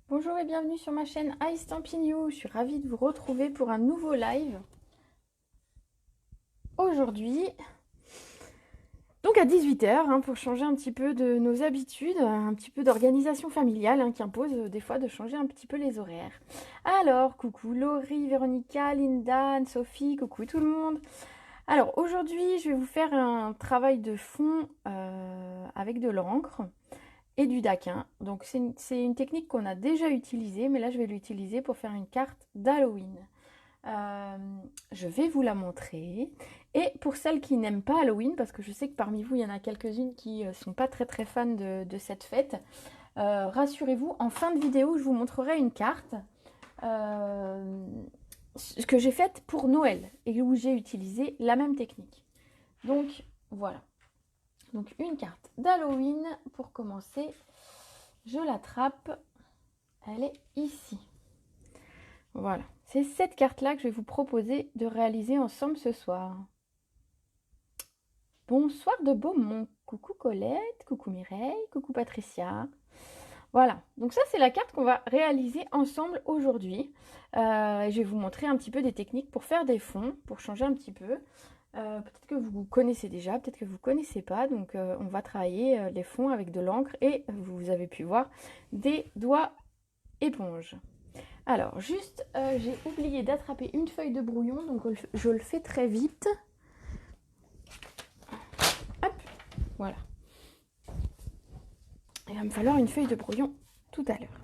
Bonjour et bienvenue sur ma chaîne iStampin' You. Je suis ravie de vous retrouver pour un nouveau live. Aujourd'hui, donc à 18 h, pour changer un petit peu de nos habitudes, un petit peu d'organisation familiale qui impose des fois de changer un petit peu les horaires. Alors, coucou Laurie, Véronica, Linda, Anne-Sophie, coucou tout le monde. Alors aujourd'hui, je vais vous faire un travail de fond avec de l'encre et du daquin. Donc c'est une technique qu'on a déjà utilisée, mais là je vais l'utiliser pour faire une carte d'Halloween. Euh, je vais vous la montrer. Et pour celles qui n'aiment pas Halloween, parce que je sais que parmi vous, il y en a quelques-unes qui ne sont pas très fans de cette fête, rassurez-vous, en fin de vidéo, je vous montrerai une carte euh, que j'ai faite pour Noël et où j'ai utilisé la même technique. Donc voilà. Donc une carte d'Halloween pour commencer. Je l'attrape. Elle est ici. Voilà. C'est cette carte-là que je vais vous proposer de réaliser ensemble ce soir. Bonsoir de Beaumont. Coucou Colette, coucou Mireille, coucou Patricia. Voilà, donc ça c'est la carte qu'on va réaliser ensemble aujourd'hui. Je vais vous montrer un petit peu des techniques pour faire des fonds, pour changer un petit peu. Peut-être que vous connaissez déjà, peut-être que vous ne connaissez pas. Donc on va travailler les fonds avec de l'encre et vous avez pu voir des doigts éponges. Alors juste, j'ai oublié d'attraper une feuille de brouillon, donc je le fais très vite. Hop, voilà. Il va me falloir une feuille de brouillon tout à l'heure.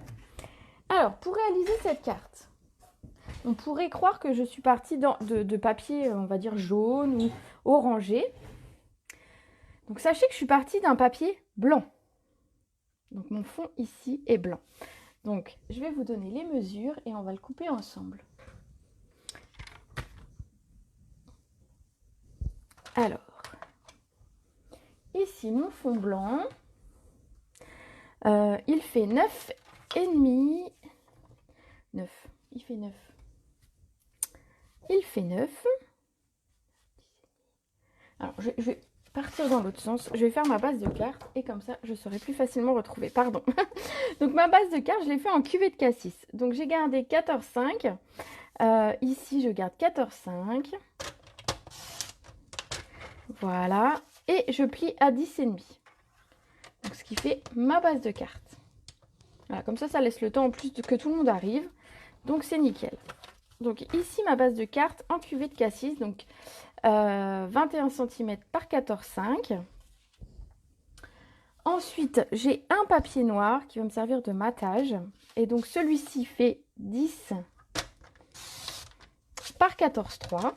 Alors, pour réaliser cette carte, on pourrait croire que je suis partie de papier, on va dire jaune ou orangé. Donc, sachez que je suis partie d'un papier blanc. Donc, mon fond ici est blanc. Donc, je vais vous donner les mesures et on va le couper ensemble. Alors, ici, mon fond blanc, il fait 9,5. 9, il fait 9. Il fait 9. Alors, je vais partir dans l'autre sens. Je vais faire ma base de carte et comme ça, je saurai plus facilement retrouver. Pardon. Donc, ma base de carte, je l'ai fait en cuvée de cassis. Donc, j'ai gardé 14,5. Ici, je garde 14,5. Voilà. Et je plie à 10,5. Donc, ce qui fait ma base de carte. Voilà, comme ça laisse le temps en plus que tout le monde arrive. Donc, c'est nickel. Donc, ici, ma base de carte en cuvée de cassis. Donc, 21 cm par 14,5. Ensuite, j'ai un papier noir qui va me servir de matage. Et donc, celui-ci fait 10 par 14,3.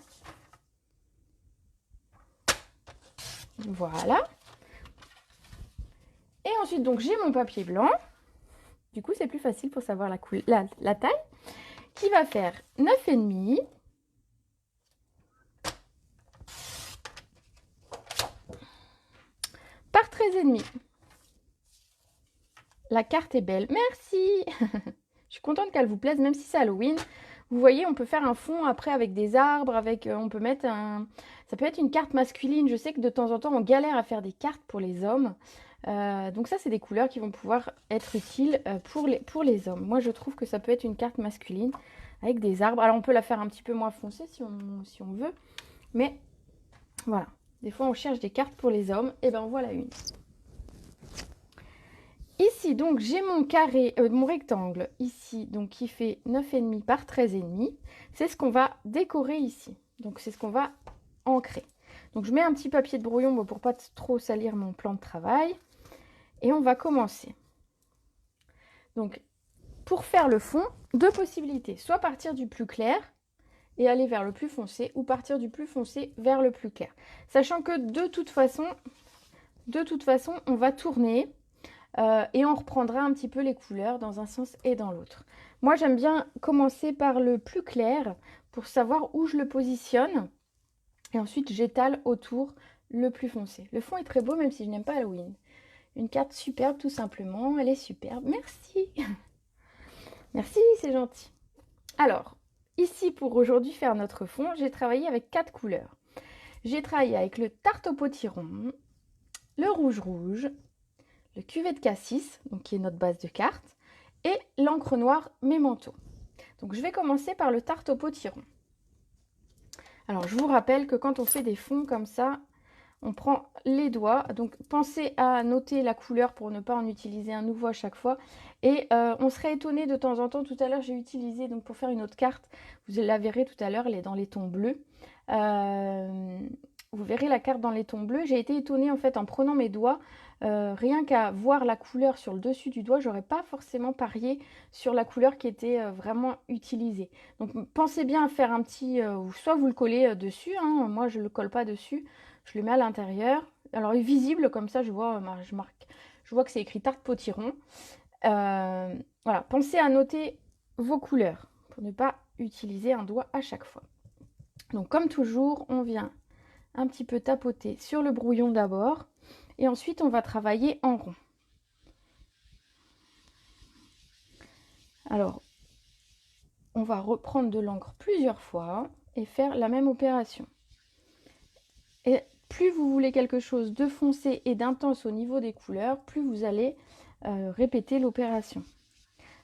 Voilà. Et ensuite, donc, j'ai mon papier blanc. Du coup, c'est plus facile pour savoir la taille. Qui va faire 9,5. Par 13,5. La carte est belle. Merci. Je suis contente qu'elle vous plaise, même si c'est Halloween. Vous voyez, on peut faire un fond après avec des arbres, on peut mettre ça peut être une carte masculine. Je sais que de temps en temps, on galère à faire des cartes pour les hommes. Donc ça, c'est des couleurs qui vont pouvoir être utiles pour les hommes. Moi, je trouve que ça peut être une carte masculine avec des arbres. Alors, on peut la faire un petit peu moins foncée si on veut. Mais voilà. Des fois, on cherche des cartes pour les hommes. Et ben voilà une. Ici, donc, j'ai mon carré, mon rectangle ici, donc qui fait 9,5 par 13,5. C'est ce qu'on va décorer ici. Donc, c'est ce qu'on va ancrer. Donc, je mets un petit papier de brouillon pour pas trop salir mon plan de travail. Et on va commencer. Donc, pour faire le fond, deux possibilités. Soit partir du plus clair et aller vers le plus foncé, ou partir du plus foncé vers le plus clair. Sachant que de toute façon, on va tourner. Et on reprendra un petit peu les couleurs dans un sens et dans l'autre. Moi, j'aime bien commencer par le plus clair pour savoir où je le positionne. Et ensuite, j'étale autour le plus foncé. Le fond est très beau, même si je n'aime pas Halloween. Une carte superbe, tout simplement. Elle est superbe. Merci. Merci, c'est gentil. Alors, ici, pour aujourd'hui faire notre fond, j'ai travaillé avec 4 couleurs. J'ai travaillé avec le tarte au potiron, le rouge, le cuvée de cassis, donc qui est notre base de carte, et l'encre noire Memento. Donc je vais commencer par le tarte au potiron. Alors je vous rappelle que quand on fait des fonds comme ça, on prend les doigts, donc pensez à noter la couleur pour ne pas en utiliser un nouveau à chaque fois. Et on serait étonné de temps en temps, tout à l'heure j'ai utilisé, donc pour faire une autre carte, vous la verrez tout à l'heure, elle est dans les tons bleus. Vous verrez la carte dans les tons bleus. J'ai été étonnée en fait en prenant mes doigts, rien qu'à voir la couleur sur le dessus du doigt, j'aurais pas forcément parié sur la couleur qui était vraiment utilisée. Donc pensez bien à faire un petit, soit vous le collez dessus, hein, moi je le colle pas dessus. Je le mets à l'intérieur. Alors, il est visible, comme ça, je vois que c'est écrit tarte potiron. Voilà, pensez à noter vos couleurs pour ne pas utiliser un doigt à chaque fois. Donc, comme toujours, on vient un petit peu tapoter sur le brouillon d'abord. Et ensuite, on va travailler en rond. Alors, on va reprendre de l'encre plusieurs fois et faire la même opération. Et plus vous voulez quelque chose de foncé et d'intense au niveau des couleurs, plus vous allez répéter l'opération.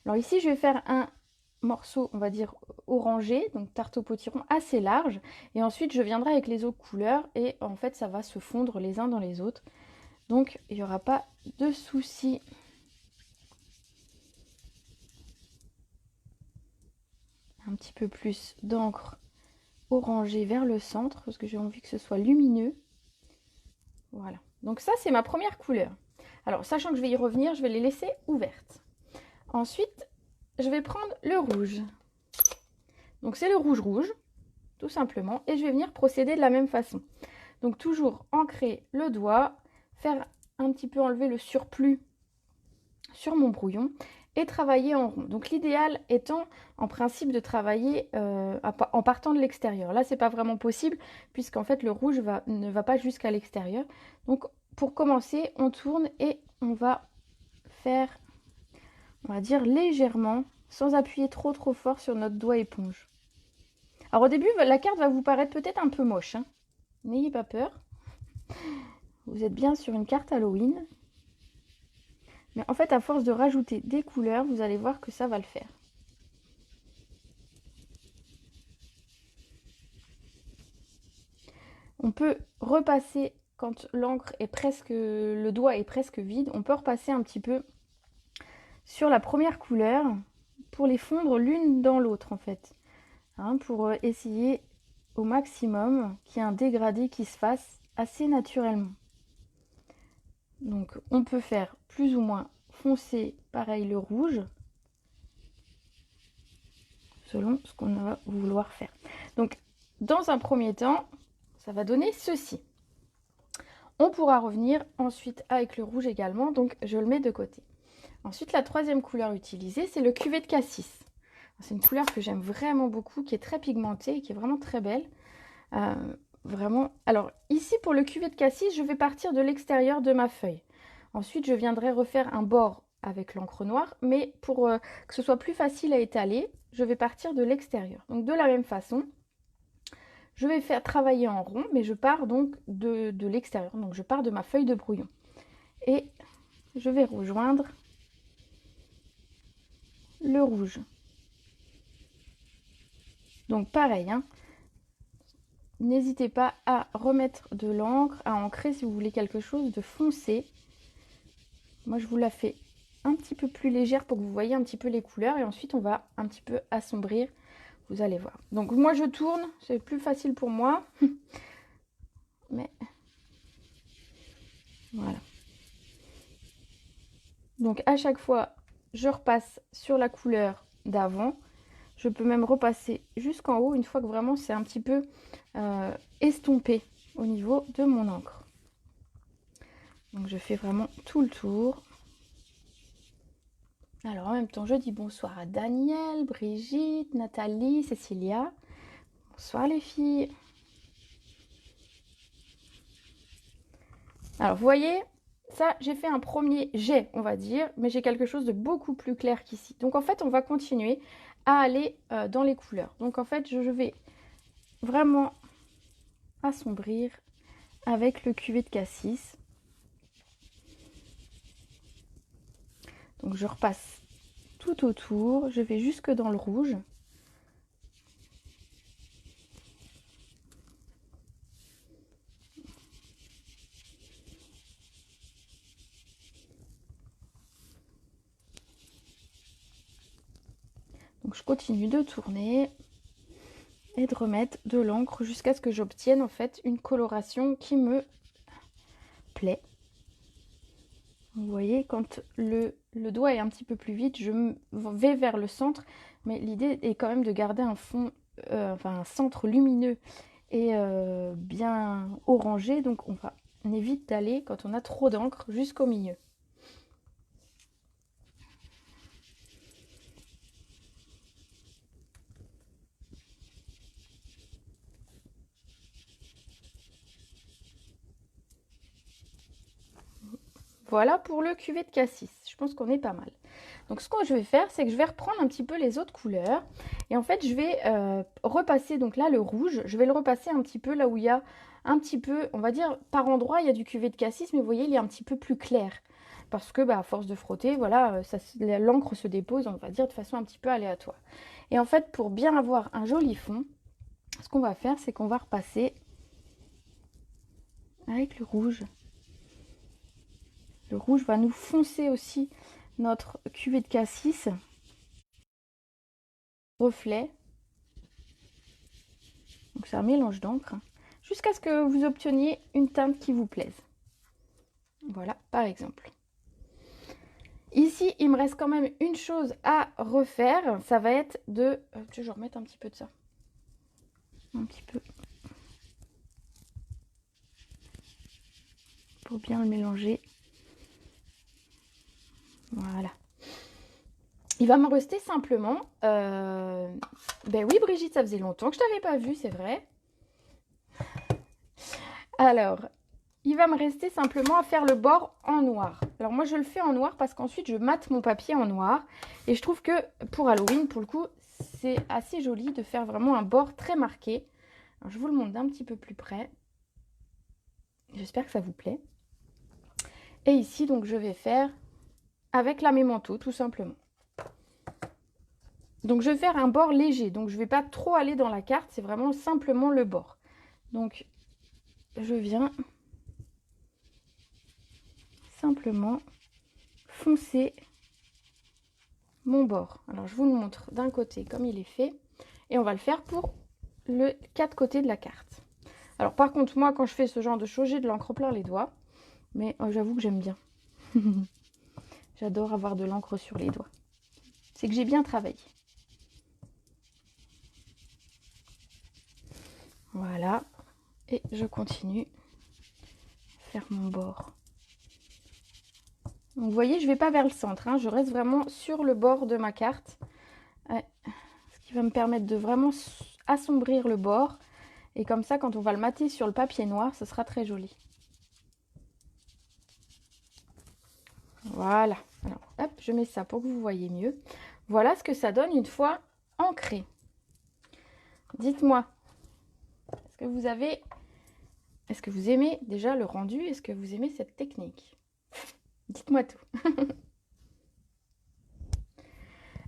Alors ici, je vais faire un morceau, on va dire, orangé, donc tarte au potiron assez large. Et ensuite, je viendrai avec les autres couleurs et en fait, ça va se fondre les uns dans les autres. Donc, il n'y aura pas de souci. Un petit peu plus d'encre orangée vers le centre parce que j'ai envie que ce soit lumineux. Voilà. Donc ça, c'est ma première couleur. Alors, sachant que je vais y revenir, je vais les laisser ouvertes. Ensuite, je vais prendre le rouge. Donc, c'est le rouge, tout simplement. Et je vais venir procéder de la même façon. Donc, toujours ancrer le doigt, faire un petit peu enlever le surplus sur mon brouillon et travailler en rond. Donc, l'idéal étant, en principe, de travailler en partant de l'extérieur. Là, c'est pas vraiment possible puisqu'en fait, le rouge ne va pas jusqu'à l'extérieur. Donc, pour commencer, on tourne et on va faire, on va dire, légèrement, sans appuyer trop fort sur notre doigt éponge. Alors au début, la carte va vous paraître peut-être un peu moche, hein. N'ayez pas peur. Vous êtes bien sur une carte Halloween. Mais en fait, à force de rajouter des couleurs, vous allez voir que ça va le faire. On peut repasser quand l'encre est presque, le doigt est presque vide, on peut repasser un petit peu sur la première couleur pour les fondre l'une dans l'autre en fait. Hein, pour essayer au maximum qu'il y ait un dégradé qui se fasse assez naturellement. Donc on peut faire plus ou moins foncé, pareil le rouge, selon ce qu'on va vouloir faire. Donc dans un premier temps, ça va donner ceci. On pourra revenir ensuite avec le rouge également, donc je le mets de côté. Ensuite, la troisième couleur utilisée, c'est le cuvet de cassis. C'est une couleur que j'aime vraiment beaucoup, qui est très pigmentée et qui est vraiment très belle. Vraiment. Alors ici, pour le cuvet de cassis, je vais partir de l'extérieur de ma feuille. Ensuite, je viendrai refaire un bord avec l'encre noire, mais pour que ce soit plus facile à étaler, je vais partir de l'extérieur. Donc de la même façon, je vais faire travailler en rond, mais je pars donc de l'extérieur. Donc je pars de ma feuille de brouillon. Et je vais rejoindre le rouge. Donc pareil, hein. N'hésitez pas à remettre de l'encre, à ancrer si vous voulez quelque chose de foncé. Moi, je vous la fais un petit peu plus légère pour que vous voyez un petit peu les couleurs. Et ensuite, on va un petit peu assombrir. Vous allez voir. Donc, moi, je tourne. C'est plus facile pour moi. Mais voilà. Donc, à chaque fois, je repasse sur la couleur d'avant. Je peux même repasser jusqu'en haut une fois que vraiment c'est un petit peu estompé au niveau de mon encre. Donc je fais vraiment tout le tour. Alors en même temps, je dis bonsoir à Daniel, Brigitte, Nathalie, Cécilia. Bonsoir les filles. Alors vous voyez, ça j'ai fait un premier jet, on va dire, mais j'ai quelque chose de beaucoup plus clair qu'ici. Donc en fait, on va continuer à aller dans les couleurs. Donc en fait, je vais vraiment assombrir avec le cuvet de cassis. Donc je repasse tout autour. Je vais jusque dans le rouge. Donc je continue de tourner et de remettre de l'encre jusqu'à ce que j'obtienne en fait une coloration qui me plaît. Vous voyez, quand le doigt est un petit peu plus vite, je vais vers le centre, mais l'idée est quand même de garder un fond, enfin un centre lumineux et bien orangé, donc on évite d'aller, quand on a trop d'encre, jusqu'au milieu. Voilà pour le cuvée de cassis. Je pense qu'on est pas mal. Donc ce que je vais faire, c'est que je vais reprendre un petit peu les autres couleurs. Et en fait, je vais repasser, donc là, le rouge, je vais le repasser un petit peu là où il y a un petit peu, on va dire, par endroit, il y a du cuvée de cassis, mais vous voyez, il est un petit peu plus clair. Parce que, à force de frotter, voilà, l'encre se dépose, on va dire, de façon un petit peu aléatoire. Et en fait, pour bien avoir un joli fond, ce qu'on va faire, c'est qu'on va repasser avec le rouge. Le rouge va nous foncer aussi notre cuvée de cassis. Reflet. Donc c'est un mélange d'encre. Jusqu'à ce que vous obteniez une teinte qui vous plaise. Voilà, par exemple. Ici, il me reste quand même une chose à refaire. Ça va être de... je vais remettre un petit peu de ça. Un petit peu. Pour bien le mélanger. Voilà. Il va me rester simplement... Ben oui, Brigitte, ça faisait longtemps que je t'avais pas vue, c'est vrai. Alors, il va me rester simplement à faire le bord en noir. Alors moi, je le fais en noir parce qu'ensuite, je mate mon papier en noir. Et je trouve que pour Halloween, pour le coup, c'est assez joli de faire vraiment un bord très marqué. Alors, je vous le montre d'un petit peu plus près. J'espère que ça vous plaît. Et ici, donc, je vais faire avec la mémento, tout simplement. Donc, je vais faire un bord léger. Donc, je ne vais pas trop aller dans la carte. C'est vraiment simplement le bord. Donc, je viens simplement foncer mon bord. Alors, je vous le montre d'un côté comme il est fait. Et on va le faire pour les 4 côtés de la carte. Alors, par contre, moi, quand je fais ce genre de choses, j'ai de l'encre plein les doigts. Mais j'avoue que j'aime bien. J'adore avoir de l'encre sur les doigts. C'est que j'ai bien travaillé. Voilà. Et je continue à faire mon bord. Donc, vous voyez, je ne vais pas vers le centre. Hein, je reste vraiment sur le bord de ma carte. Ouais. Ce qui va me permettre de vraiment assombrir le bord. Et comme ça, quand on va le mater sur le papier noir, ce sera très joli. Voilà. Alors, hop, je mets ça pour que vous voyez mieux. Voilà ce que ça donne une fois ancré. Dites-moi, est-ce que vous aimez déjà le rendu? Est-ce que vous aimez cette technique? Dites-moi tout.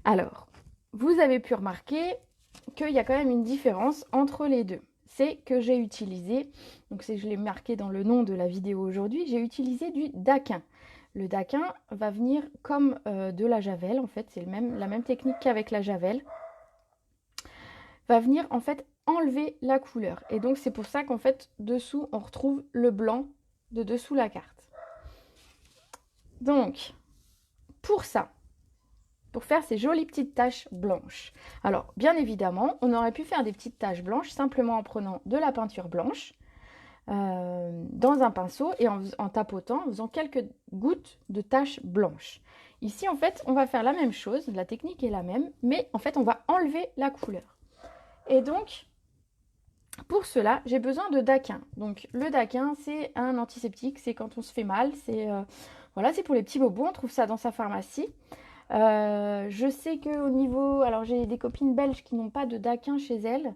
Alors, vous avez pu remarquer qu'il y a quand même une différence entre les deux. C'est que j'ai utilisé, donc je l'ai marqué dans le nom de la vidéo aujourd'hui, j'ai utilisé du daquin. Le daquin va venir comme de la javel, en fait, c'est la même technique qu'avec la javel. Va venir en fait enlever la couleur. Et donc c'est pour ça qu'en fait, dessous, on retrouve le blanc de dessous la carte. Donc, pour ça, pour faire ces jolies petites taches blanches. Alors, bien évidemment, on aurait pu faire des petites taches blanches simplement en prenant de la peinture blanche dans un pinceau et en tapotant, en faisant quelques gouttes de taches blanches. Ici, en fait, on va faire la même chose, la technique est la même, mais en fait, on va enlever la couleur. Et donc, pour cela, j'ai besoin de daquin. Donc, le daquin, c'est un antiseptique, c'est quand on se fait mal, voilà, c'est pour les petits bobos, on trouve ça dans sa pharmacie. Je sais qu'au niveau... Alors, j'ai des copines belges qui n'ont pas de daquin chez elles.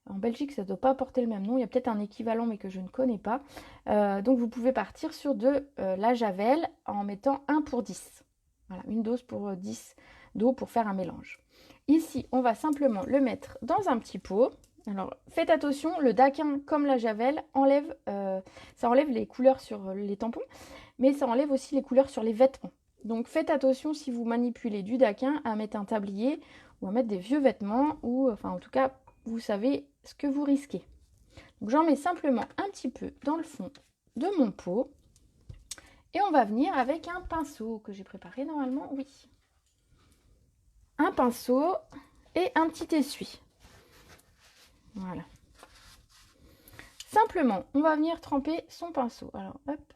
En Belgique, ça ne doit pas porter le même nom. Il y a peut-être un équivalent, mais que je ne connais pas. Donc, vous pouvez partir sur de la javel en mettant 1 pour 10. Voilà, une dose pour 10 d'eau pour faire un mélange. Ici, on va simplement le mettre dans un petit pot. Alors, faites attention, le daquin, comme la javel, ça enlève les couleurs sur les tampons, mais ça enlève aussi les couleurs sur les vêtements. Donc, faites attention si vous manipulez du daquin à mettre un tablier ou à mettre des vieux vêtements, ou enfin, en tout cas, vous savez ce que vous risquez. Donc, j'en mets simplement un petit peu dans le fond de mon pot. Et on va venir avec un pinceau que j'ai préparé normalement, oui. Un pinceau et un petit essuie. Voilà. Simplement, on va venir tremper son pinceau. Alors, hop,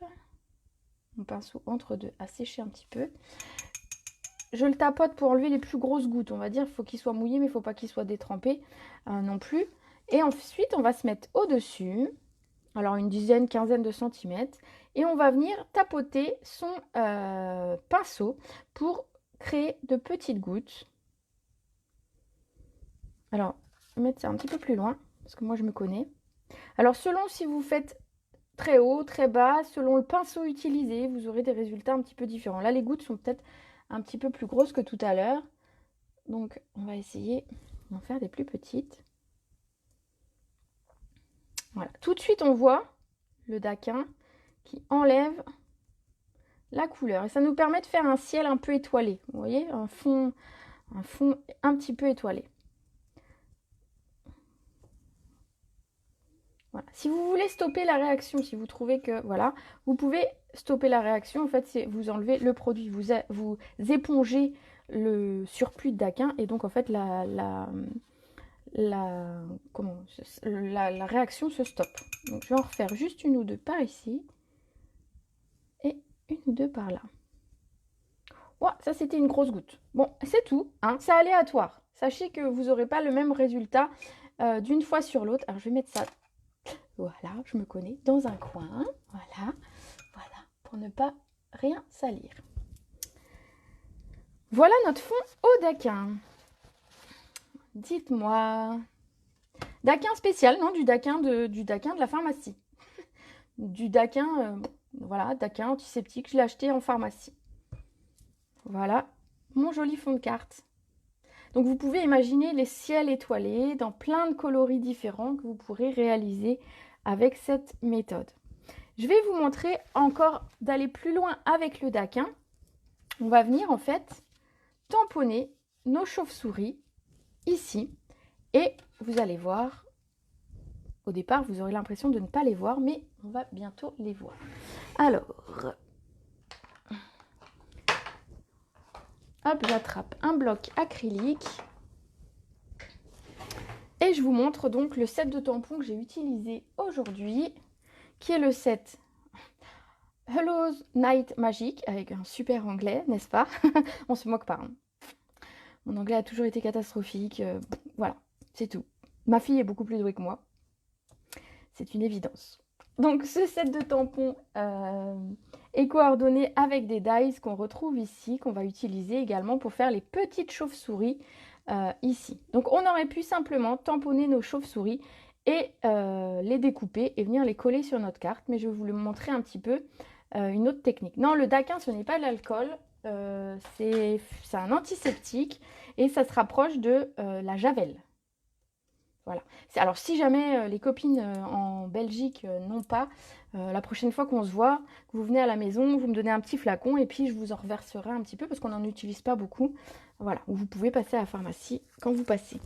mon pinceau entre deux à sécher un petit peu. Je le tapote pour enlever les plus grosses gouttes. On va dire, il faut qu'il soit mouillé, mais il ne faut pas qu'il soit détrempé non plus. Et ensuite, on va se mettre au-dessus. Alors, une dizaine, quinzaine de centimètres. Et on va venir tapoter son pinceau pour créer de petites gouttes. Alors, je vais mettre ça un petit peu plus loin, parce que moi, je me connais. Alors, selon si vous faites très haut, très bas, selon le pinceau utilisé, vous aurez des résultats un petit peu différents. Là, les gouttes sont peut-être un petit peu plus grosses que tout à l'heure. Donc, on va essayer d'en faire des plus petites. Voilà. Tout de suite, on voit le daquin qui enlève la couleur. Et ça nous permet de faire un ciel un peu étoilé. Vous voyez, un fond un petit peu étoilé. Voilà. Si vous voulez stopper la réaction, si vous trouvez que, voilà, vous pouvez stopper la réaction. En fait, c'est vous enlevez le produit, vous épongez le surplus de daquin et donc en fait la réaction se stoppe. Donc je vais en refaire juste une ou deux par ici et une ou deux par là. Ouais, ça c'était une grosse goutte. Bon, c'est tout, hein, c'est aléatoire. Sachez que vous n'aurez pas le même résultat d'une fois sur l'autre. Alors je vais mettre ça. Voilà, je me connais dans un coin. Voilà, pour ne pas rien salir. Voilà notre fond au daquin. Dites-moi. Daquin spécial, non, du daquin de la pharmacie. Du daquin, voilà, daquin antiseptique, je l'ai acheté en pharmacie. Voilà, mon joli fond de carte. Donc vous pouvez imaginer les ciels étoilés dans plein de coloris différents que vous pourrez réaliser avec cette méthode. Je vais vous montrer encore d'aller plus loin avec le daquin. On va venir en fait tamponner nos chauves-souris ici et vous allez voir, au départ vous aurez l'impression de ne pas les voir, mais on va bientôt les voir. Alors, hop, j'attrape un bloc acrylique et je vous montre donc le set de tampons que j'ai utilisé aujourd'hui, qui est le set Hello's Night Magic, avec un super anglais, n'est-ce pas? On se moque pas. Hein. Mon anglais a toujours été catastrophique. Voilà, c'est tout. Ma fille est beaucoup plus douée que moi. C'est une évidence. Donc ce set de tampons est coordonné avec des dies qu'on retrouve ici, qu'on va utiliser également pour faire les petites chauves-souris ici. Donc on aurait pu simplement tamponner nos chauves-souris et les découper et venir les coller sur notre carte, mais je vais vous le montrer un petit peu une autre technique. Non, le daquin, ce n'est pas de l'alcool, c'est un antiseptique et ça se rapproche de la javel. Voilà. Alors si jamais les copines en Belgique n'ont pas, la prochaine fois qu'on se voit, que vous venez à la maison, vous me donnez un petit flacon et puis je vous en reverserai un petit peu parce qu'on n'en utilise pas beaucoup. Voilà, vous pouvez passer à la pharmacie quand vous passez.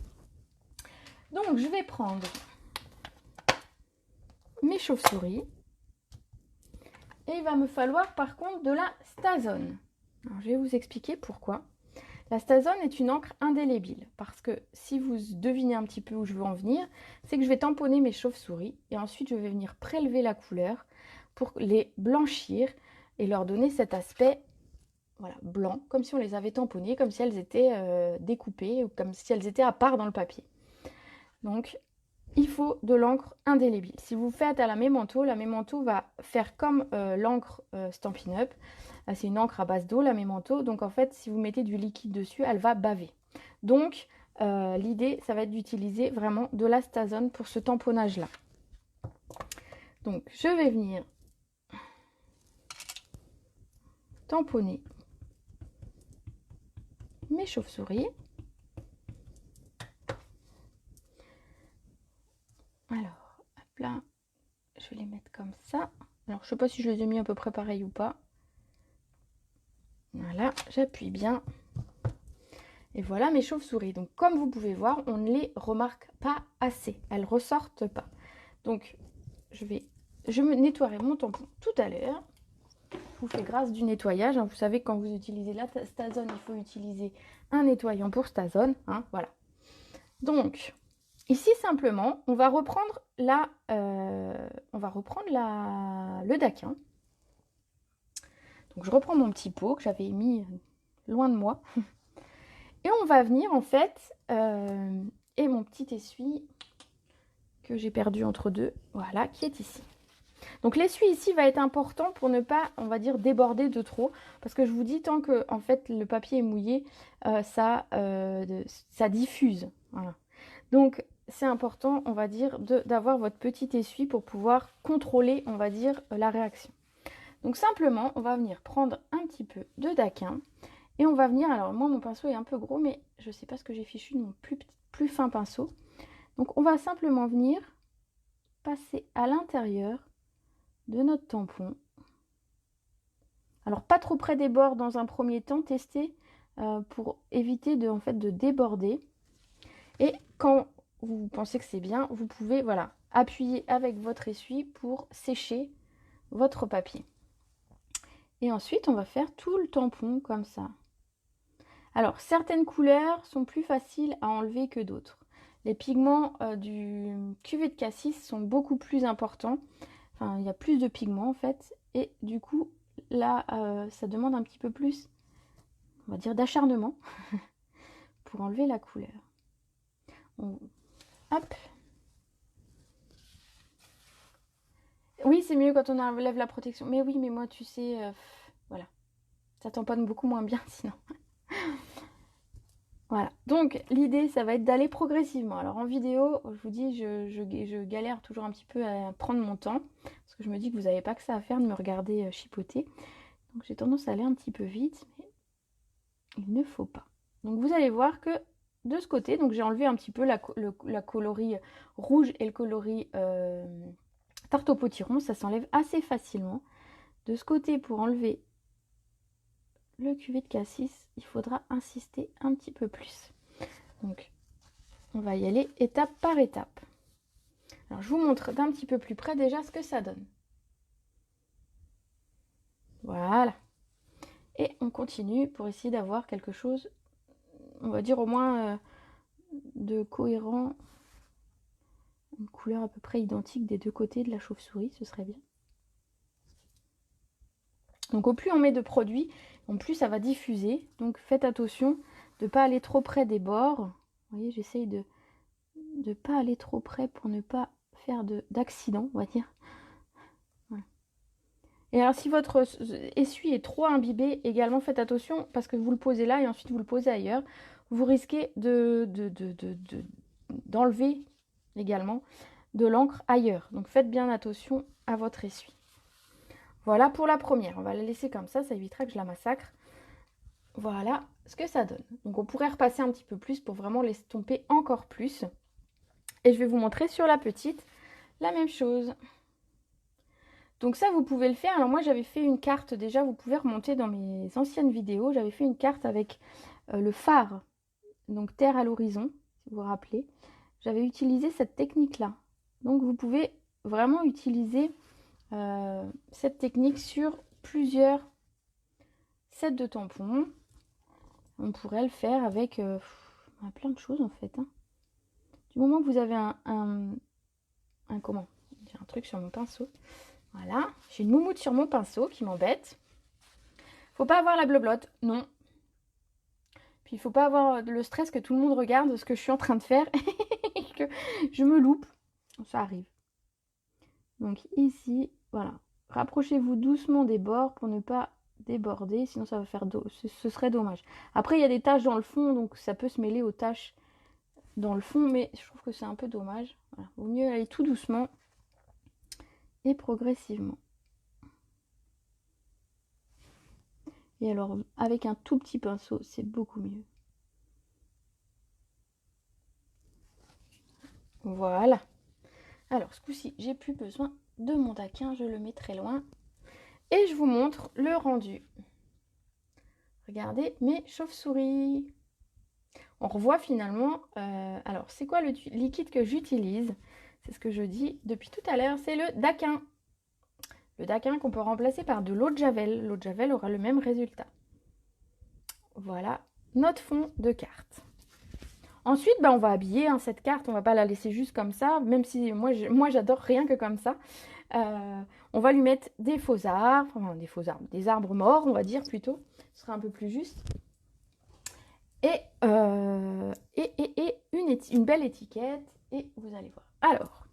Donc je vais prendre mes chauves-souris. Et il va me falloir par contre de la Stazone. Alors, je vais vous expliquer pourquoi. La Stazone est une encre indélébile parce que si vous devinez un petit peu où je veux en venir, c'est que je vais tamponner mes chauves-souris et ensuite je vais venir prélever la couleur pour les blanchir et leur donner cet aspect voilà, blanc, comme si on les avait tamponnées, comme si elles étaient découpées ou comme si elles étaient à part dans le papier. Donc il faut de l'encre indélébile. Si vous faites à la Memento va faire comme l'encre Stampin' Up. C'est une encre à base d'eau, la Memento. Donc en fait, si vous mettez du liquide dessus, elle va baver. Donc l'idée, ça va être d'utiliser vraiment de la Stazone pour ce tamponnage-là. Donc je vais venir tamponner mes chauves-souris. Alors, hop là, je vais les mettre comme ça. Alors, je sais pas si je les ai mis à peu près pareil ou pas. Voilà, j'appuie bien. Et voilà mes chauves-souris. Donc, comme vous pouvez voir, on ne les remarque pas assez. Elles ressortent pas. Donc, je me nettoierai mon tampon tout à l'heure. Je vous fais grâce du nettoyage. Hein. Vous savez, quand vous utilisez la Sta-Zone, il faut utiliser un nettoyant pour Sta-Zone. Hein, voilà. Donc, ici, simplement, on va reprendre le daquin. Donc, je reprends mon petit pot que j'avais mis loin de moi. Et on va venir, en fait, et mon petit essuie que j'ai perdu entre deux, voilà, qui est ici. Donc l'essuie ici va être important pour ne pas, on va dire, déborder de trop. Parce que je vous dis, tant que en fait, le papier est mouillé, ça diffuse. Voilà. Donc c'est important, on va dire, d'avoir votre petit essuie pour pouvoir contrôler, on va dire, la réaction. Donc simplement, on va venir prendre un petit peu de daquin. Et on va venir, alors moi mon pinceau est un peu gros, mais je ne sais pas ce que j'ai fichu de mon plus fin pinceau. Donc on va simplement venir passer à l'intérieur de notre tampon. Alors pas trop près des bords dans un premier temps, tester pour éviter de déborder. Et quand vous pensez que c'est bien, vous pouvez voilà, appuyer avec votre essuie pour sécher votre papier. Et ensuite on va faire tout le tampon comme ça. Alors certaines couleurs sont plus faciles à enlever que d'autres. Les pigments du cuvée de cassis sont beaucoup plus importants. Enfin, il y a plus de pigments en fait. Et du coup, là, ça demande un petit peu plus, on va dire, d'acharnement pour enlever la couleur. Hop. Oui, c'est mieux quand on enlève la protection. Mais oui, mais moi, tu sais, voilà. Ça tamponne beaucoup moins bien sinon. Voilà, donc l'idée, ça va être d'aller progressivement. Alors en vidéo, je vous dis, je galère toujours un petit peu à prendre mon temps, parce que je me dis que vous n'avez pas que ça à faire de me regarder chipoter. Donc j'ai tendance à aller un petit peu vite, mais il ne faut pas. Donc vous allez voir que de ce côté, donc j'ai enlevé un petit peu la coloris rouge et le coloris tarte au potiron, ça s'enlève assez facilement. De ce côté, pour enlever le cuvée de cassis, il faudra insister un petit peu plus. Donc, on va y aller étape par étape. Alors, je vous montre d'un petit peu plus près déjà ce que ça donne. Voilà. Et on continue pour essayer d'avoir quelque chose, on va dire au moins de cohérent. Une couleur à peu près identique des deux côtés de la chauve-souris, ce serait bien. Donc au plus on met de produits, en plus ça va diffuser. Donc faites attention de ne pas aller trop près des bords. Vous voyez, j'essaye de ne pas aller trop près pour ne pas faire d'accident, on va dire. Voilà. Et alors si votre essuie est trop imbibé, également faites attention parce que vous le posez là et ensuite vous le posez ailleurs. Vous risquez d'enlever également de l'encre ailleurs. Donc faites bien attention à votre essuie. Voilà pour la première. On va la laisser comme ça évitera que je la massacre. Voilà ce que ça donne. Donc on pourrait repasser un petit peu plus pour vraiment l'estomper encore plus. Et je vais vous montrer sur la petite la même chose. Donc ça, vous pouvez le faire. Alors moi, j'avais fait une carte déjà. Vous pouvez remonter dans mes anciennes vidéos. J'avais fait une carte avec le phare. Donc terre à l'horizon, si vous vous rappelez. J'avais utilisé cette technique-là. Donc vous pouvez vraiment utiliser cette technique sur plusieurs sets de tampons. On pourrait le faire avec plein de choses en fait. Hein. Du moment que vous avez comment? J'ai un truc sur mon pinceau. Voilà, j'ai une moumoute sur mon pinceau qui m'embête. Faut pas avoir la bleu-blotte, non. Puis il faut pas avoir le stress que tout le monde regarde ce que je suis en train de faire et que je me loupe. Ça arrive. Donc ici, voilà. Rapprochez-vous doucement des bords pour ne pas déborder, sinon ça va faire ce serait dommage. Après, il y a des taches dans le fond, donc ça peut se mêler aux taches dans le fond, mais je trouve que c'est un peu dommage. Voilà. Vaut mieux aller tout doucement et progressivement. Et alors, avec un tout petit pinceau, c'est beaucoup mieux. Voilà. Alors, ce coup-ci, j'ai plus besoin de mon taquin, je le mets très loin. Et je vous montre le rendu. Regardez mes chauves-souris. On revoit finalement... alors, c'est quoi le liquide que j'utilise? C'est ce que je dis depuis tout à l'heure, c'est le daquin. Le daquin qu'on peut remplacer par de l'eau de javel. L'eau de javel aura le même résultat. Voilà notre fond de carte. Ensuite, on va habiller cette carte. On ne va pas la laisser juste comme ça, même si moi j'adore rien que comme ça. On va lui mettre des faux arbres, enfin des arbres morts, on va dire plutôt. Ce sera un peu plus juste. Et une belle étiquette. Et vous allez voir. Alors,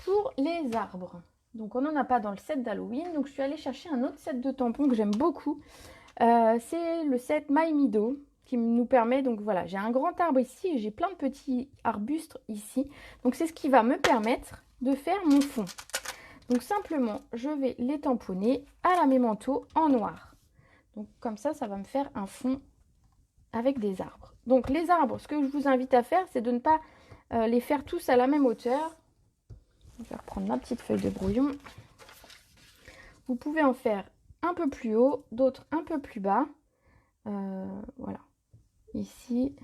pour les arbres. Donc, on n'en a pas dans le set d'Halloween. Donc, je suis allée chercher un autre set de tampons que j'aime beaucoup. C'est le set My Mido qui nous permet, donc voilà, j'ai un grand arbre ici et j'ai plein de petits arbustes ici. Donc, c'est ce qui va me permettre de faire mon fond. Donc, simplement, je vais les tamponner à la mémento en noir. Donc, comme ça, ça va me faire un fond avec des arbres. Donc, les arbres, ce que je vous invite à faire, c'est de ne pas les faire tous à la même hauteur. Je vais reprendre ma petite feuille de brouillon. Vous pouvez en faire un peu plus haut, d'autres un peu plus bas. Voilà. Ici.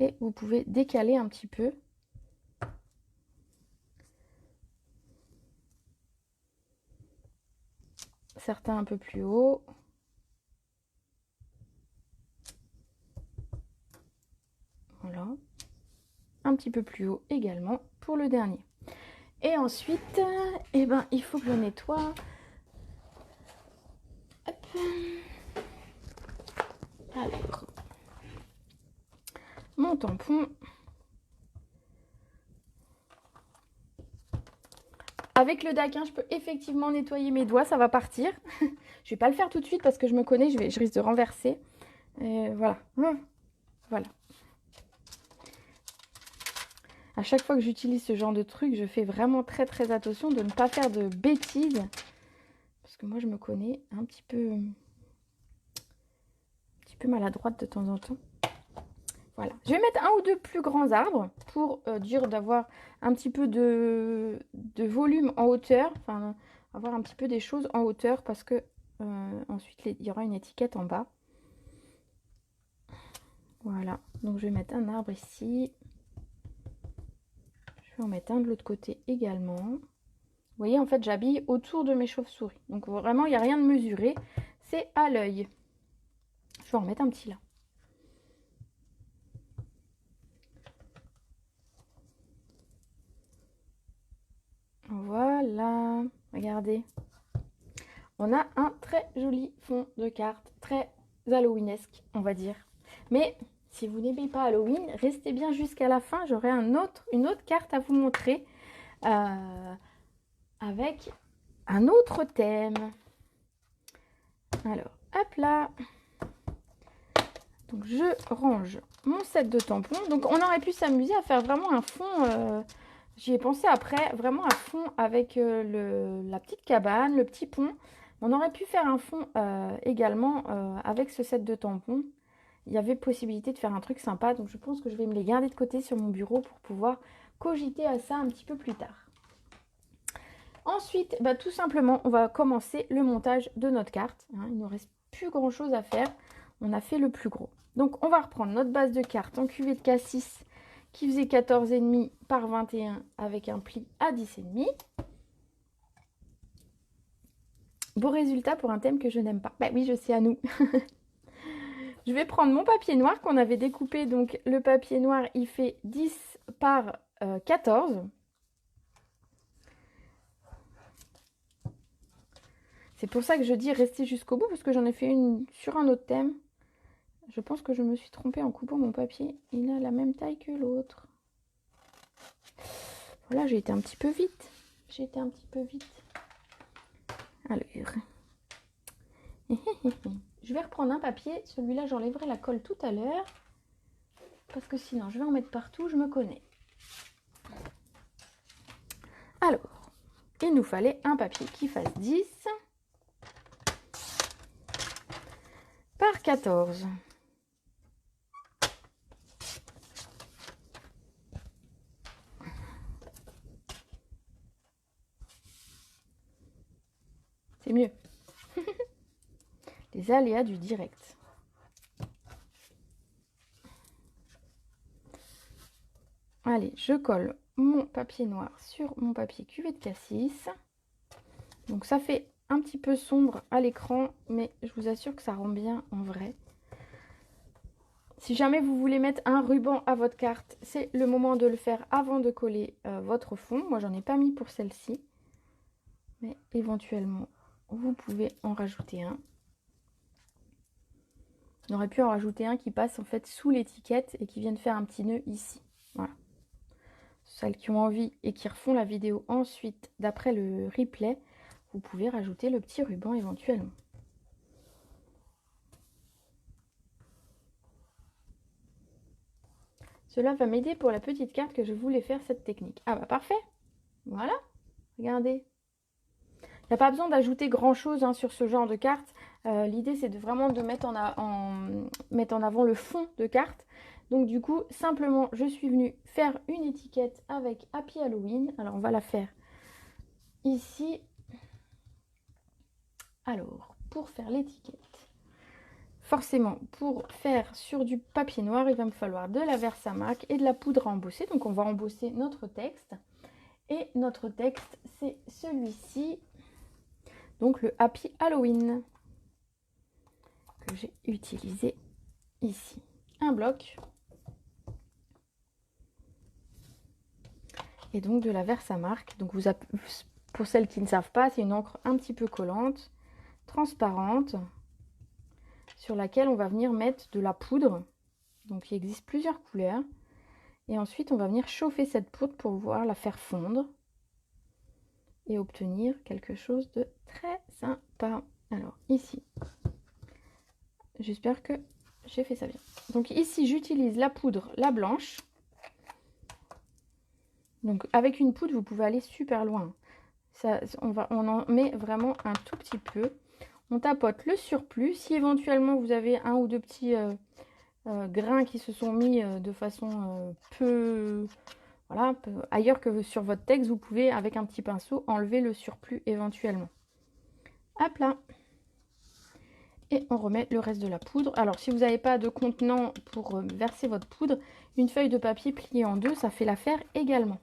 Et vous pouvez décaler un petit peu. Certains un peu plus haut. Voilà. Un petit peu plus haut également pour le dernier. Et ensuite, il faut que je nettoie. Hop. Alors, mon tampon. Avec le daquin, je peux effectivement nettoyer mes doigts, ça va partir. Je vais pas le faire tout de suite parce que je me connais, je risque de renverser. Et voilà. Voilà. À chaque fois que j'utilise ce genre de truc, je fais vraiment très très attention de ne pas faire de bêtises. Parce que moi, je me connais un petit peu maladroite de temps en temps. Voilà. Je vais mettre un ou deux plus grands arbres pour dire d'avoir un petit peu de volume en hauteur. Enfin, avoir un petit peu des choses en hauteur parce que ensuite, il y aura une étiquette en bas. Voilà. Donc, je vais mettre un arbre ici. Je vais en mettre un de l'autre côté également. Vous voyez, en fait, j'habille autour de mes chauves-souris. Donc, vraiment, il n'y a rien de mesuré. C'est à l'œil. Je vais en mettre un petit là. Voilà, regardez. On a un très joli fond de carte, très halloweenesque, on va dire. Mais si vous n'aimez pas Halloween, restez bien jusqu'à la fin. J'aurai une autre carte à vous montrer avec un autre thème. Alors, hop là. Donc, je range mon set de tampons. Donc, on aurait pu s'amuser à faire vraiment un fond... J'y ai pensé après, vraiment un fond avec la petite cabane, le petit pont. On aurait pu faire un fond également avec ce set de tampons. Il y avait possibilité de faire un truc sympa, donc je pense que je vais me les garder de côté sur mon bureau pour pouvoir cogiter à ça un petit peu plus tard. Ensuite, tout simplement, on va commencer le montage de notre carte. Il ne nous reste plus grand chose à faire. On a fait le plus gros. Donc, on va reprendre notre base de carte en cuvée de K6 qui faisait 14,5 par 21 avec un pli à 10,5. Beau résultat pour un thème que je n'aime pas. Bah oui, je sais, à nous. Je vais prendre mon papier noir qu'on avait découpé. Donc, le papier noir, il fait 10 par 14. C'est pour ça que je dis rester jusqu'au bout, parce que j'en ai fait une sur un autre thème. Je pense que je me suis trompée en coupant mon papier. Il a la même taille que l'autre. Voilà, j'ai été un petit peu vite. Alors, je vais reprendre un papier. Celui-là, j'enlèverai la colle tout à l'heure. Parce que sinon, je vais en mettre partout. Je me connais. Alors, il nous fallait un papier qui fasse 10 par 14. c'est mieux. Les aléas du direct. Allez, je colle mon papier noir sur mon papier cuvée de cassis. Donc ça fait un petit peu sombre à l'écran, mais je vous assure que ça rend bien en vrai. Si jamais vous voulez mettre un ruban à votre carte, c'est le moment de le faire avant de coller votre fond. Moi, j'en ai pas mis pour celle-ci, mais éventuellement, vous pouvez en rajouter un. On aurait pu en rajouter un qui passe en fait sous l'étiquette et qui vienne faire un petit nœud ici. Voilà. Celles qui ont envie et qui refont la vidéo ensuite d'après le replay, vous pouvez rajouter le petit ruban éventuellement. Cela va m'aider pour la petite carte que je voulais faire cette technique. Ah bah parfait. Voilà. Regardez. Il n'y a pas besoin d'ajouter grand chose sur ce genre de carte. L'idée c'est vraiment de mettre en avant le fond de carte. Donc du coup, simplement, je suis venue faire une étiquette avec Happy Halloween. Alors on va la faire ici. Alors, pour faire l'étiquette, forcément, pour faire sur du papier noir, il va me falloir de la Versamark et de la poudre à embosser. Donc on va embosser notre texte. Et notre texte, c'est celui-ci. Donc le Happy Halloween que j'ai utilisé ici. Un bloc. Et donc de la Versamark. Donc pour celles qui ne savent pas, c'est une encre un petit peu collante, transparente, sur laquelle on va venir mettre de la poudre. Donc il existe plusieurs couleurs. Et ensuite on va venir chauffer cette poudre pour pouvoir la faire fondre. Et obtenir quelque chose de très sympa. Alors ici, j'espère que j'ai fait ça bien. Donc ici, j'utilise la poudre, la blanche. Donc avec une poudre, vous pouvez aller super loin. Ça, on en met vraiment un tout petit peu. On tapote le surplus. Si éventuellement vous avez un ou deux petits grains qui se sont mis de façon voilà, ailleurs que sur votre texte, vous pouvez avec un petit pinceau enlever le surplus éventuellement. Hop là. Et on remet le reste de la poudre. Alors si vous n'avez pas de contenant pour verser votre poudre, une feuille de papier pliée en deux, ça fait l'affaire également.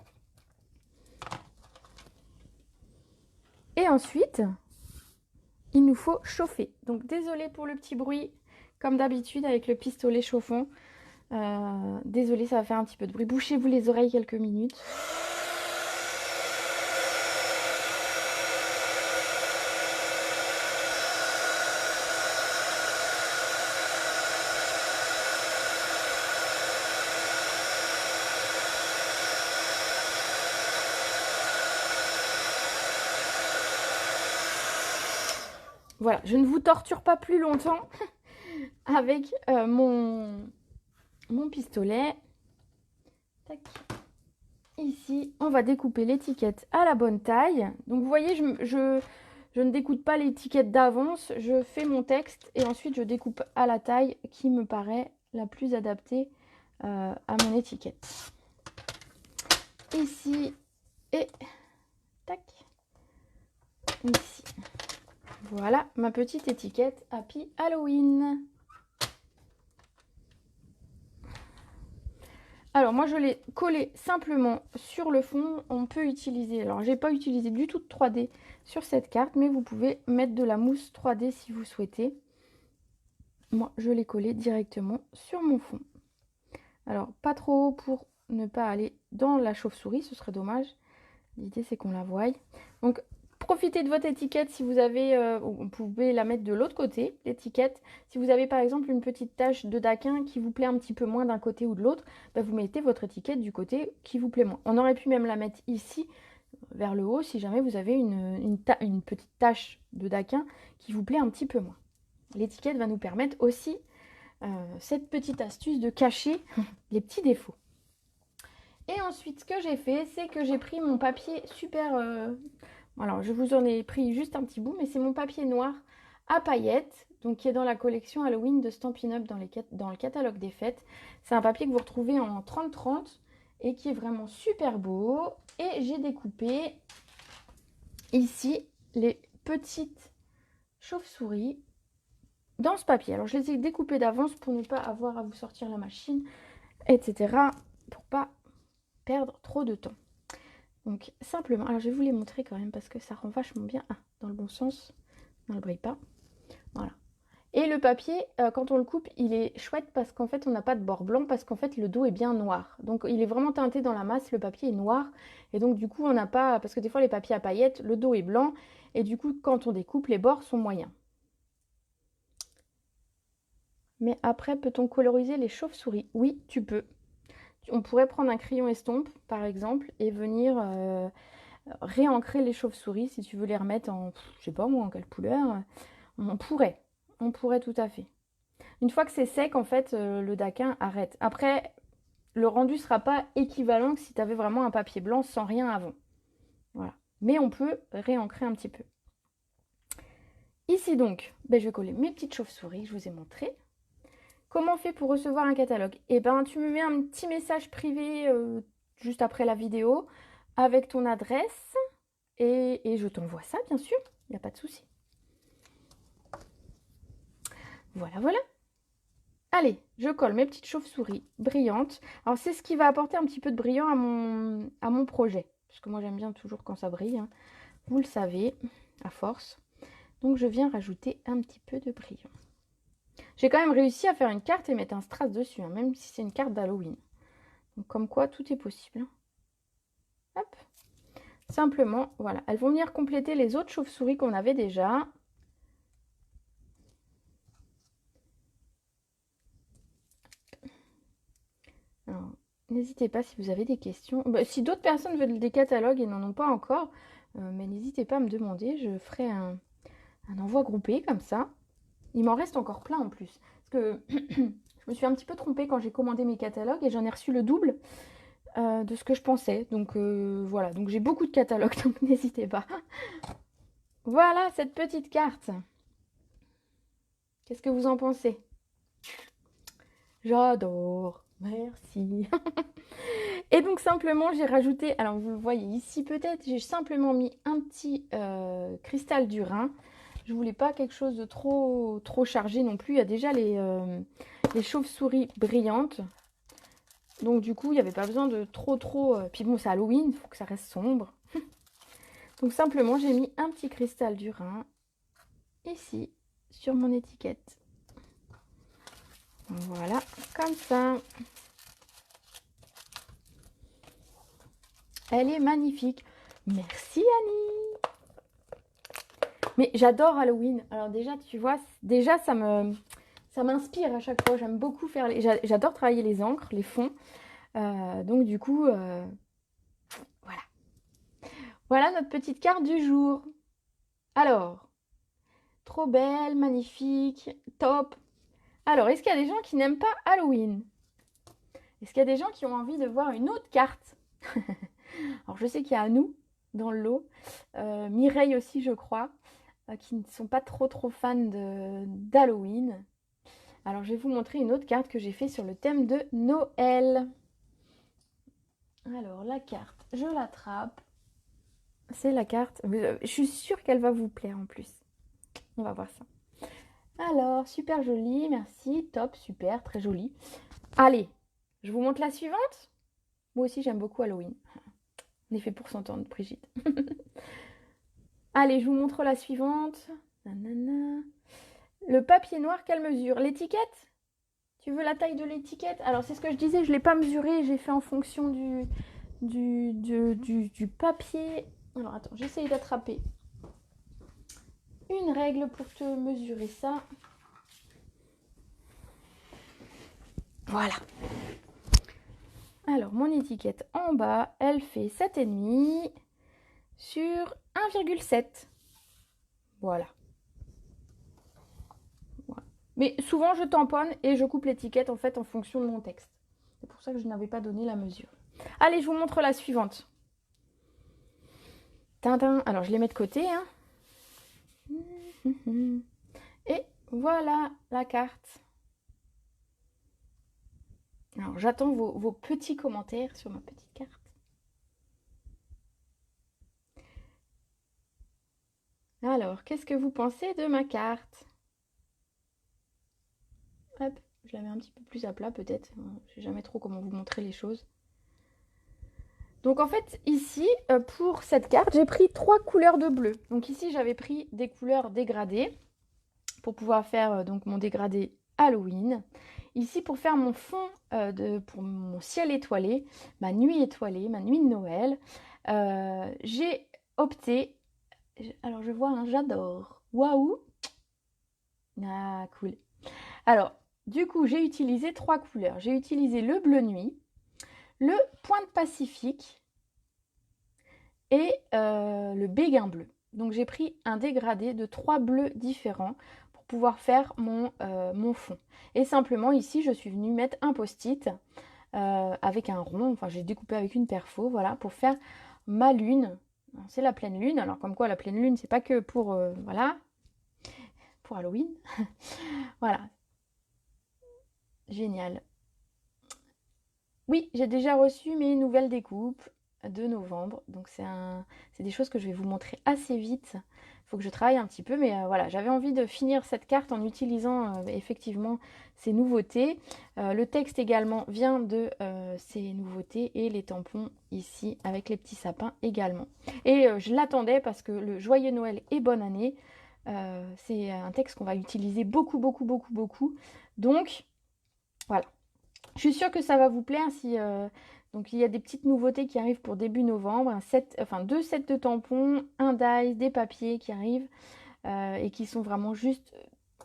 Et ensuite, il nous faut chauffer. Donc désolé pour le petit bruit, comme d'habitude avec le pistolet chauffant. Désolé, ça va faire un petit peu de bruit. Bouchez-vous les oreilles quelques minutes. Voilà, je ne vous torture pas plus longtemps avec mon pistolet. Tac. Ici, on va découper l'étiquette à la bonne taille. Donc vous voyez, je ne découpe pas l'étiquette d'avance. Je fais mon texte et ensuite je découpe à la taille qui me paraît la plus adaptée à mon étiquette. Ici et tac. Ici. Voilà ma petite étiquette Happy Halloween. Alors moi je l'ai collé simplement sur le fond. On peut utiliser, alors j'ai pas utilisé du tout de 3D sur cette carte, mais vous pouvez mettre de la mousse 3D si vous souhaitez. Moi je l'ai collé directement sur mon fond. Alors pas trop haut pour ne pas aller dans la chauve-souris, ce serait dommage. L'idée c'est qu'on la voie. Donc profitez de votre étiquette si vous avez, vous pouvez la mettre de l'autre côté, l'étiquette. Si vous avez par exemple une petite tache de daquin qui vous plaît un petit peu moins d'un côté ou de l'autre, bah, vous mettez votre étiquette du côté qui vous plaît moins. On aurait pu même la mettre ici, vers le haut, si jamais vous avez une petite tache de daquin qui vous plaît un petit peu moins. L'étiquette va nous permettre aussi cette petite astuce de cacher les petits défauts. Et ensuite, ce que j'ai fait, c'est que j'ai pris mon papier super... alors, je vous en ai pris juste un petit bout, mais c'est mon papier noir à paillettes, donc qui est dans la collection Halloween de Stampin' Up dans le catalogue des fêtes. C'est un papier que vous retrouvez en 30-30 et qui est vraiment super beau. Et j'ai découpé ici les petites chauves-souris dans ce papier. Alors je les ai découpés d'avance pour ne pas avoir à vous sortir la machine, etc. Pour pas perdre trop de temps. Donc simplement, alors je vais vous les montrer quand même parce que ça rend vachement bien. Ah, dans le bon sens, dans le brille pas. Voilà. Et le papier, quand on le coupe, il est chouette parce qu'en fait on n'a pas de bord blanc, parce qu'en fait le dos est bien noir. Donc il est vraiment teinté dans la masse, le papier est noir. Et donc du coup on n'a pas, parce que des fois les papiers à paillettes, le dos est blanc. Et du coup quand on découpe, les bords sont moyens. Mais après, peut-on coloriser les chauves-souris? Oui, tu peux. On pourrait prendre un crayon estompe, par exemple, et venir réancrer les chauves-souris si tu veux les remettre en, je sais pas moi, en quelle couleur. On pourrait tout à fait. Une fois que c'est sec, en fait, le daquin arrête. Après, le rendu sera pas équivalent que si tu avais vraiment un papier blanc sans rien avant. Voilà. Mais on peut réancrer un petit peu. Ici donc, ben, je vais coller mes petites chauves-souris, je vous ai montré. Comment on fait pour recevoir un catalogue? Eh ben, tu me mets un petit message privé juste après la vidéo avec ton adresse et je t'envoie ça, bien sûr. Il n'y a pas de souci. Voilà, voilà. Allez, je colle mes petites chauves-souris brillantes. Alors, c'est ce qui va apporter un petit peu de brillant à mon projet. Parce que moi, j'aime bien toujours quand ça brille. Hein. Vous le savez, à force. Donc, je viens rajouter un petit peu de brillant. J'ai quand même réussi à faire une carte et mettre un strass dessus, hein, même si c'est une carte d'Halloween. Donc, comme quoi, tout est possible. Hein. Hop. Simplement, voilà. Elles vont venir compléter les autres chauves-souris qu'on avait déjà. N'hésitez pas si vous avez des questions. Bah, si d'autres personnes veulent des catalogues et n'en ont pas encore, mais n'hésitez pas à me demander. Je ferai un envoi groupé comme ça. Il m'en reste encore plein en plus. Parce que je me suis un petit peu trompée quand j'ai commandé mes catalogues et j'en ai reçu le double de ce que je pensais. Donc voilà, donc j'ai beaucoup de catalogues, donc n'hésitez pas. Voilà cette petite carte. Qu'est-ce que vous en pensez? J'adore. Merci. Et donc simplement j'ai rajouté, alors vous le voyez ici peut-être, j'ai simplement mis un petit cristal du Rhin. Je voulais pas quelque chose de trop chargé non plus. Il y a déjà les chauves-souris brillantes. Donc du coup il n'y avait pas besoin de trop. Puis bon c'est Halloween, il faut que ça reste sombre. Donc simplement j'ai mis un petit cristal du Rhin ici sur mon étiquette. Voilà, comme ça. Elle est magnifique. Merci Annie. Mais j'adore Halloween. Alors déjà, tu vois, déjà ça m'inspire à chaque fois. J'aime beaucoup faire j'adore travailler les encres, les fonds. Donc du coup, voilà. Voilà notre petite carte du jour. Alors, trop belle, magnifique, top. Alors, est-ce qu'il y a des gens qui n'aiment pas Halloween? Est-ce qu'il y a des gens qui ont envie de voir une autre carte? Alors, je sais qu'il y a nous dans le lot. Mireille aussi, je crois, qui ne sont pas trop fans d'Halloween. Alors, je vais vous montrer une autre carte que j'ai fait sur le thème de Noël. Alors, la carte, je l'attrape. C'est la carte. Je suis sûre qu'elle va vous plaire en plus. On va voir ça. Alors, super jolie, merci, top, super, très jolie. Allez, je vous montre la suivante. Moi aussi, j'aime beaucoup Halloween. On est fait pour s'entendre, Brigitte. Allez, je vous montre la suivante. Nanana. Le papier noir, quelle mesure? L'étiquette? Tu veux la taille de l'étiquette? Alors, c'est ce que je disais, je ne l'ai pas mesuré, j'ai fait en fonction du papier. Alors, attends, j'essaye d'attraper une règle pour te mesurer ça. Voilà. Alors, mon étiquette en bas, elle fait 7,5 sur 1,7. Voilà. Mais souvent, je tamponne et je coupe l'étiquette en fait en fonction de mon texte. C'est pour ça que je n'avais pas donné la mesure. Allez, je vous montre la suivante. Tintin. Alors, je les mets de côté. Hein. Et voilà la carte. Alors, j'attends vos petits commentaires sur ma petite carte. Alors, qu'est-ce que vous pensez de ma carte? Hop, je la mets un petit peu plus à plat peut-être. Je sais jamais trop comment vous montrer les choses. Donc en fait, ici, pour cette carte, j'ai pris 3 couleurs de bleu. Donc ici, j'avais pris des couleurs dégradées pour pouvoir faire donc mon dégradé Halloween. Ici, pour faire mon fond pour mon ciel étoilé, ma nuit étoilée, ma nuit de Noël, j'ai opté. Alors je vois un j'adore. Waouh! Ah, cool. Alors, du coup, j'ai utilisé 3 couleurs. J'ai utilisé le bleu nuit, le pointe pacifique et le béguin bleu. Donc j'ai pris un dégradé de 3 bleus différents pour pouvoir faire mon fond. Et simplement ici, je suis venue mettre un post-it avec un rond, enfin j'ai découpé avec une perfo, voilà, pour faire ma lune. C'est la pleine lune, alors comme quoi la pleine lune, c'est pas que pour, voilà, pour Halloween. Voilà, génial. Oui, j'ai déjà reçu mes nouvelles découpes de novembre. Donc c'est des choses que je vais vous montrer assez vite. Il faut que je travaille un petit peu, mais voilà, j'avais envie de finir cette carte en utilisant effectivement ces nouveautés. Le texte également vient de ces nouveautés et les tampons ici avec les petits sapins également. Et je l'attendais parce que le Joyeux Noël et Bonne Année, c'est un texte qu'on va utiliser beaucoup, beaucoup, beaucoup, beaucoup. Donc voilà. Je suis sûre que ça va vous plaire si donc il y a des petites nouveautés qui arrivent pour début novembre, enfin 2 sets de tampons, un dies, des papiers qui arrivent et qui sont vraiment juste.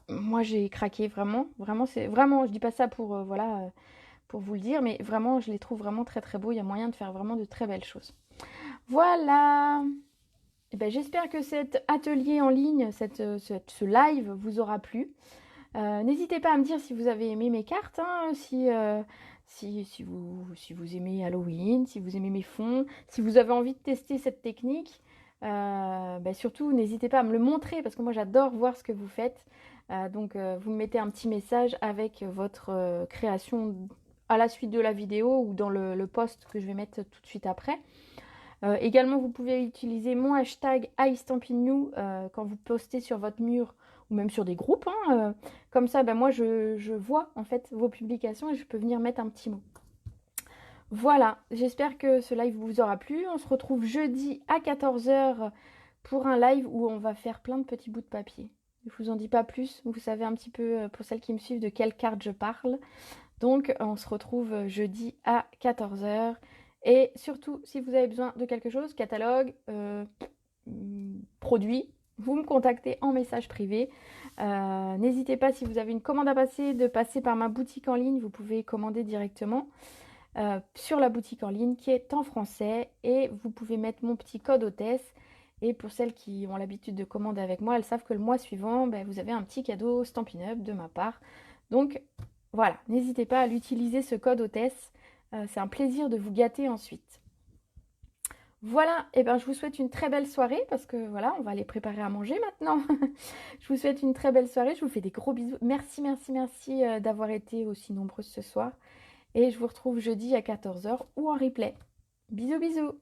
Moi j'ai craqué vraiment, vraiment c'est vraiment. Je dis pas ça pour voilà pour vous le dire, mais vraiment je les trouve vraiment très très beaux. Il y a moyen de faire vraiment de très belles choses. Voilà. Eh ben, j'espère que cet atelier en ligne, ce live vous aura plu. N'hésitez pas à me dire si vous avez aimé mes cartes, hein, si vous aimez Halloween, si vous aimez mes fonds, si vous avez envie de tester cette technique. Surtout, n'hésitez pas à me le montrer parce que moi j'adore voir ce que vous faites. Vous me mettez un petit message avec votre création à la suite de la vidéo ou dans le post que je vais mettre tout de suite après. Également, vous pouvez utiliser mon hashtag iStampin'You quand vous postez sur votre mur ou même sur des groupes, hein, comme ça, moi, je vois en fait vos publications et je peux venir mettre un petit mot. Voilà, j'espère que ce live vous aura plu. On se retrouve jeudi à 14 h pour un live où on va faire plein de petits bouts de papier. Je vous en dis pas plus, vous savez un petit peu, pour celles qui me suivent, de quelle carte je parle. Donc, on se retrouve jeudi à 14 h. Et surtout, si vous avez besoin de quelque chose, catalogue, produit, vous me contactez en message privé. N'hésitez pas, si vous avez une commande à passer, de passer par ma boutique en ligne. Vous pouvez commander directement sur la boutique en ligne qui est en français. Et vous pouvez mettre mon petit code hôtesse. Et pour celles qui ont l'habitude de commander avec moi, elles savent que le mois suivant, vous avez un petit cadeau Stampin' Up de ma part. Donc voilà, n'hésitez pas à l'utiliser, ce code hôtesse. C'est un plaisir de vous gâter ensuite. Voilà, et je vous souhaite une très belle soirée parce que voilà, on va aller préparer à manger maintenant. Je vous souhaite une très belle soirée, je vous fais des gros bisous. Merci, merci, merci d'avoir été aussi nombreuses ce soir. Et je vous retrouve jeudi à 14 h ou en replay. Bisous, bisous.